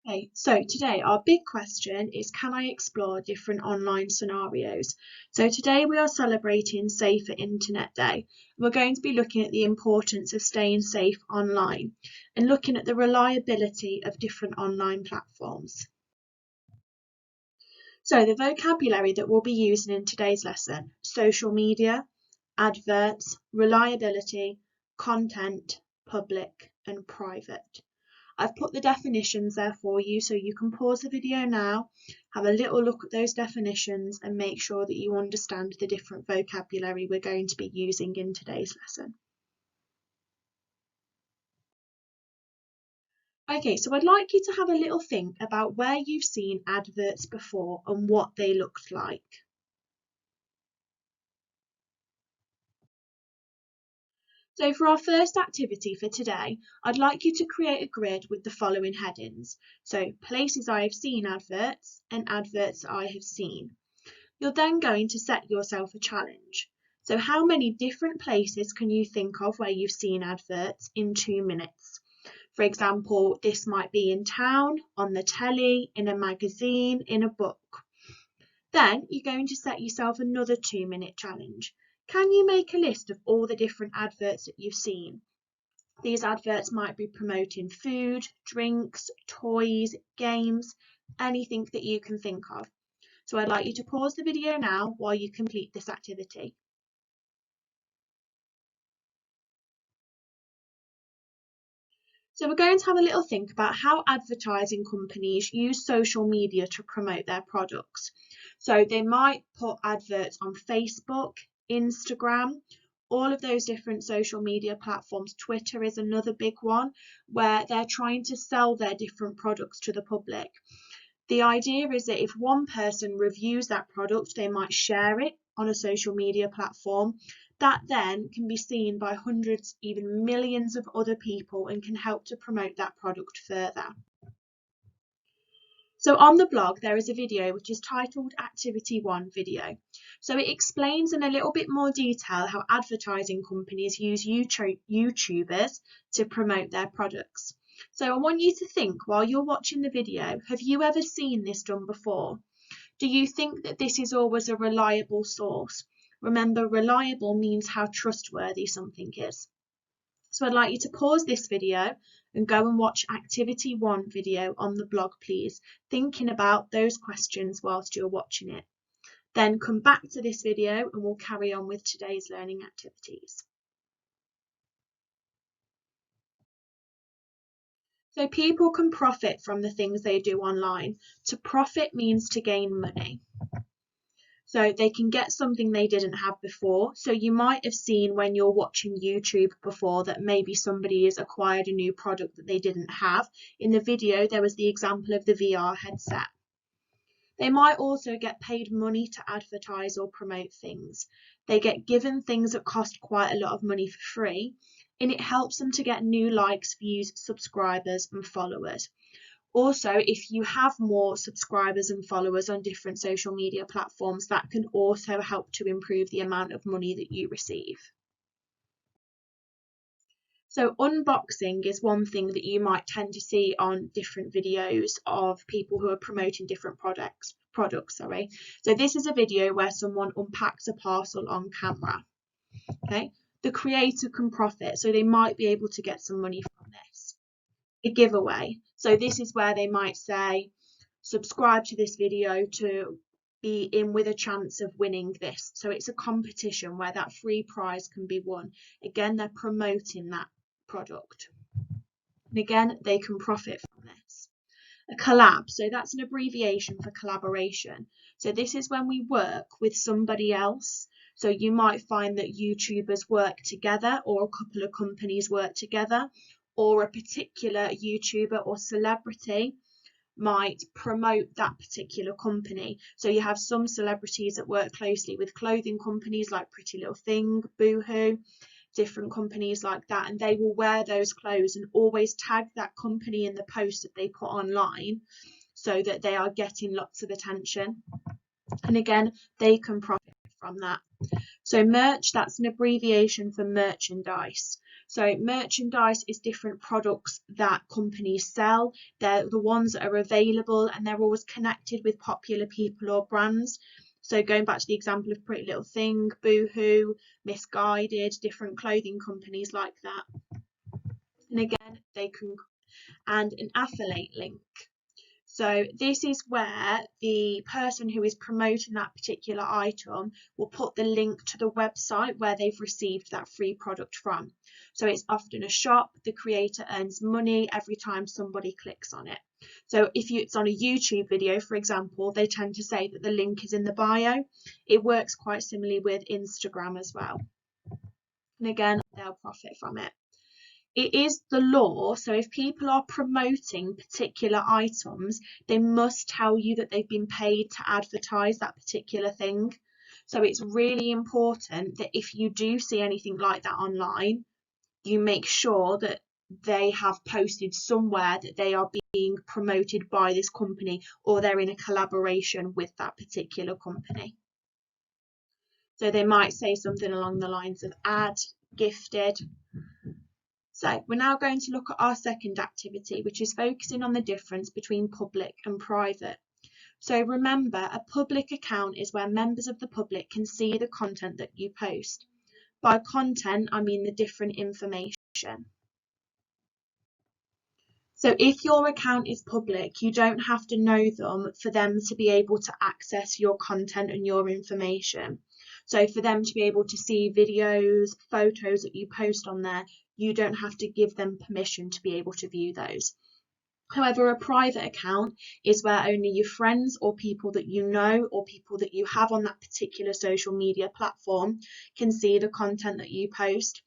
Okay, so today our big question is, can I explore different online scenarios? So today we are celebrating Safer Internet Day. We're going to be looking at the importance of staying safe online and looking at the reliability of different online platforms. So the vocabulary that we'll be using in today's lesson: social media, adverts, reliability, content, public and private. I've put the definitions there for you, so you can pause the video now, have a little look at those definitions and make sure that you understand the different vocabulary we're going to be using in today's lesson. Okay, so I'd like you to have a little think about where you've seen adverts before and what they looked like. So for our first activity for today, I'd like you to create a grid with the following headings. So places I have seen adverts and adverts I have seen. You're then going to set yourself a challenge. So how many different places can you think of where you've seen adverts in 2 minutes? For example, this might be in town, on the telly, in a magazine, in a book. Then you're going to set yourself another 2-minute challenge. Can you make a list of all the different adverts that you've seen? These adverts might be promoting food, drinks, toys, games, anything that you can think of. So I'd like you to pause the video now while you complete this activity. So we're going to have a little think about how advertising companies use social media to promote their products. So they might put adverts on Facebook, Instagram, all of those different social media platforms. Twitter is another big one where they're trying to sell their different products to the public. The idea is that if one person reviews that product, they might share it on a social media platform. That then can be seen by hundreds, even millions of other people and can help to promote that product further. So on the blog, there is a video which is titled Activity 1 video. So it explains in a little bit more detail how advertising companies use YouTubers to promote their products. So I want you to think while you're watching the video, have you ever seen this done before? Do you think that this is always a reliable source? Remember, reliable means how trustworthy something is. So I'd like you to pause this video and go and watch Activity 1 video on the blog, please, thinking about those questions whilst you're watching it. Then come back to this video and we'll carry on with today's learning activities. So people can profit from the things they do online. To profit means to gain money. So they can get something they didn't have before. So you might have seen when you're watching YouTube before that maybe somebody has acquired a new product that they didn't have. In the video, there was the example of the VR headset. They might also get paid money to advertise or promote things. They get given things that cost quite a lot of money for free, and it helps them to get new likes, views, subscribers and followers. Also, if you have more subscribers and followers on different social media platforms, that can also help to improve the amount of money that you receive. So unboxing is one thing that you might tend to see on different videos of people who are promoting different products. So this is a video where someone unpacks a parcel on camera. Okay, the creator can profit, so they might be able to get some money from this. A giveaway. So this is where they might say, subscribe to this video to be in with a chance of winning this. So it's a competition where that free prize can be won. Again, they're promoting that product. And again, they can profit from this. A collab, so that's an abbreviation for collaboration. So this is when we work with somebody else. So you might find that YouTubers work together, or a couple of companies work together, or a particular YouTuber or celebrity might promote that particular company. So you have some celebrities that work closely with clothing companies like Pretty Little Thing, Boohoo, different companies like that, and they will wear those clothes and always tag that company in the post that they put online so that they are getting lots of attention. And again, they can profit from that. So merch, that's an abbreviation for merchandise. So merchandise is different products that companies sell. They're the ones that are available and they're always connected with popular people or brands. So going back to the example of Pretty Little Thing, Boohoo, Misguided, different clothing companies like that. And again, and an affiliate link. So this is where the person who is promoting that particular item will put the link to the website where they've received that free product from. So it's often a shop. The creator earns money every time somebody clicks on it. So if it's on a YouTube video, for example, they tend to say that the link is in the bio. It works quite similarly with Instagram as well. And again, they'll profit from it. It is the law, so if people are promoting particular items, they must tell you that they've been paid to advertise that particular thing. So it's really important that if you do see anything like that online, you make sure that they have posted somewhere that they are being promoted by this company or they're in a collaboration with that particular company. So they might say something along the lines of ad, gifted. So we're now going to look at our second activity, which is focusing on the difference between public and private. So remember, a public account is where members of the public can see the content that you post. By content, I mean the different information. So if your account is public, you don't have to know them for them to be able to access your content and your information. So for them to be able to see videos, photos that you post on there, you don't have to give them permission to be able to view those. However, a private account is where only your friends or people that you know or people that you have on that particular social media platform can see the content that you post.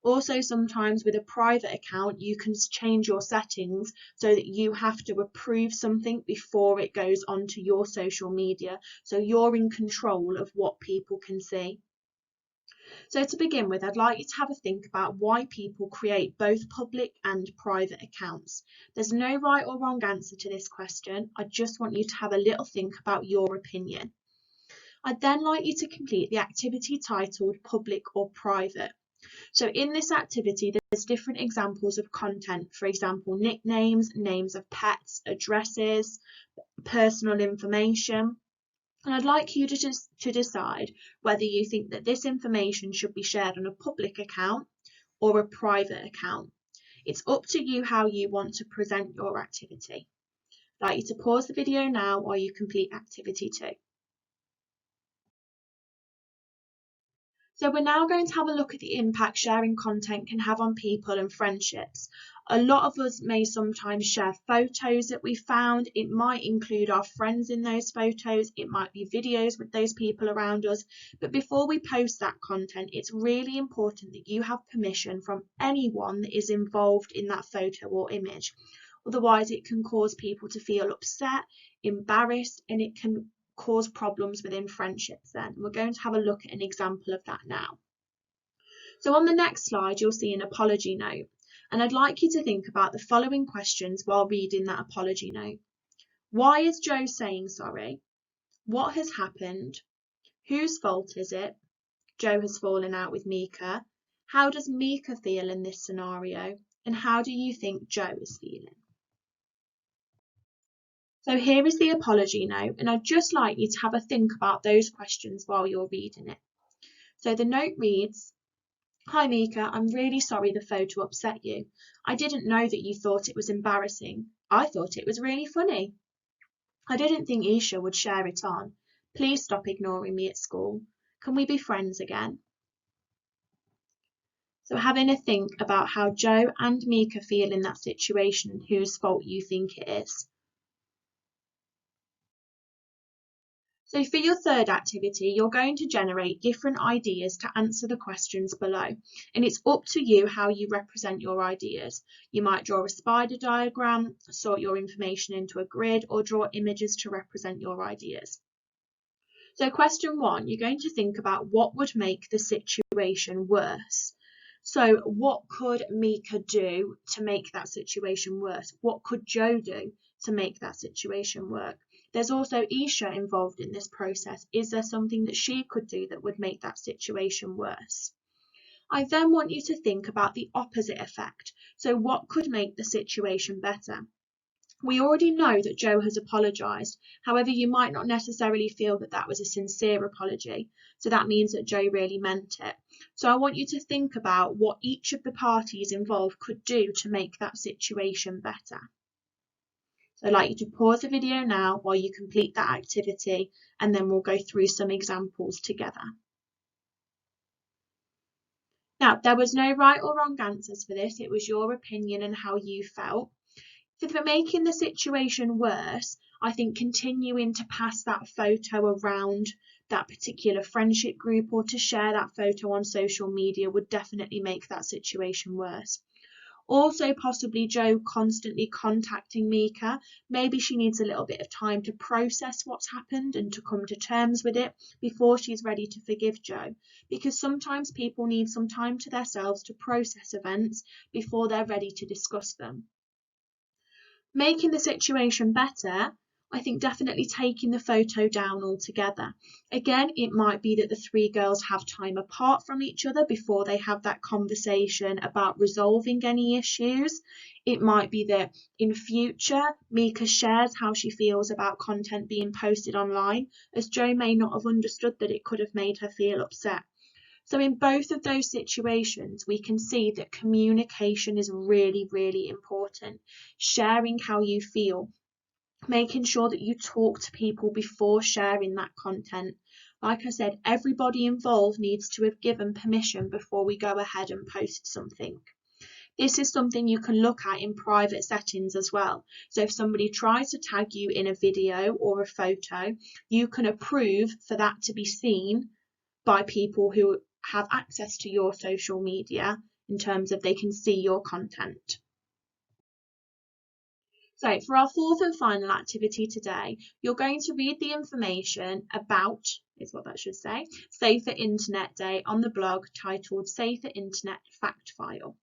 Also, sometimes with a private account, you can change your settings so that you have to approve something before it goes onto your social media. So you're in control of what people can see. So to begin with, I'd like you to have a think about why people create both public and private accounts. There's no right or wrong answer to this question. I just want you to have a little think about your opinion. I'd then like you to complete the activity titled Public or Private. So in this activity, there's different examples of content, for example, nicknames, names of pets, addresses, personal information. And I'd like you to decide whether you think that this information should be shared on a public account or a private account. It's up to you how you want to present your activity. I'd like you to pause the video now while you complete activity 2. So we're now going to have a look at the impact sharing content can have on people and friendships. A lot of us may sometimes share photos that we found. It might include our friends in those photos. It might be videos with those people around us. But before we post that content, it's really important that you have permission from anyone that is involved in that photo or image. Otherwise, it can cause people to feel upset, embarrassed, and it can cause problems within friendships then. We're going to have a look at an example of that now. So on the next slide, you'll see an apology note. And I'd like you to think about the following questions while reading that apology note. Why is Joe saying sorry? What has happened? Whose fault is it? Joe has fallen out with Mika. How does Mika feel in this scenario? And how do you think Joe is feeling? So here is the apology note, and I'd just like you to have a think about those questions while you're reading it. So the note reads, Hi Mika, I'm really sorry the photo upset you. I didn't know that you thought it was embarrassing. I thought it was really funny. I didn't think Isha would share it on. Please stop ignoring me at school. Can we be friends again? So having a think about how Joe and Mika feel in that situation and whose fault you think it is. So for your third activity, you're going to generate different ideas to answer the questions below, and it's up to you how you represent your ideas. You might draw a spider diagram, sort your information into a grid, or draw images to represent your ideas. So question 1, you're going to think about what would make the situation worse. So what could Mika do to make that situation worse? What could Joe do to make that situation work? There's also Isha involved in this process. Is there something that she could do that would make that situation worse? I then want you to think about the opposite effect. So what could make the situation better? We already know that Jo has apologised. However, you might not necessarily feel that that was a sincere apology. So that means that Jo really meant it. So I want you to think about what each of the parties involved could do to make that situation better. So I'd like you to pause the video now while you complete that activity, and then we'll go through some examples together. Now, there was no right or wrong answers for this. It was your opinion and how you felt. For making the situation worse, I think continuing to pass that photo around that particular friendship group or to share that photo on social media would definitely make that situation worse. Also, possibly Jo constantly contacting Mika. Maybe she needs a little bit of time to process what's happened and to come to terms with it before she's ready to forgive Jo. Because sometimes people need some time to themselves to process events before they're ready to discuss them. Making the situation better, I think definitely taking the photo down altogether. Again, it might be that the three girls have time apart from each other before they have that conversation about resolving any issues. It might be that in future, Mika shares how she feels about content being posted online, as Jo may not have understood that it could have made her feel upset. So in both of those situations, we can see that communication is really, really important. Sharing how you feel, making sure that you talk to people before sharing that content. Like I said, everybody involved needs to have given permission before we go ahead and post something. This is something you can look at in private settings as well. So if somebody tries to tag you in a video or a photo, you can approve for that to be seen by people who have access to your social media in terms of they can see your content. So for our fourth and final activity today, you're going to read the information about, is what that should say, Safer Internet Day on the blog titled Safer Internet Fact File.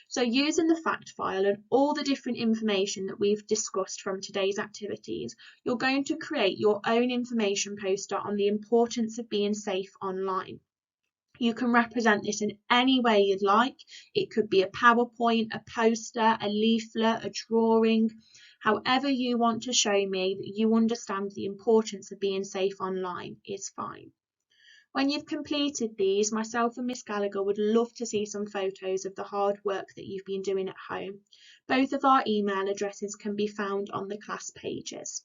So using the fact file and all the different information that we've discussed from today's activities, you're going to create your own information poster on the importance of being safe online. You can represent this in any way you'd like. It could be a PowerPoint, a poster, a leaflet, a drawing. However you want to show me that you understand the importance of being safe online is fine. When you've completed these, myself and Miss Gallagher would love to see some photos of the hard work that you've been doing at home. Both of our email addresses can be found on the class pages.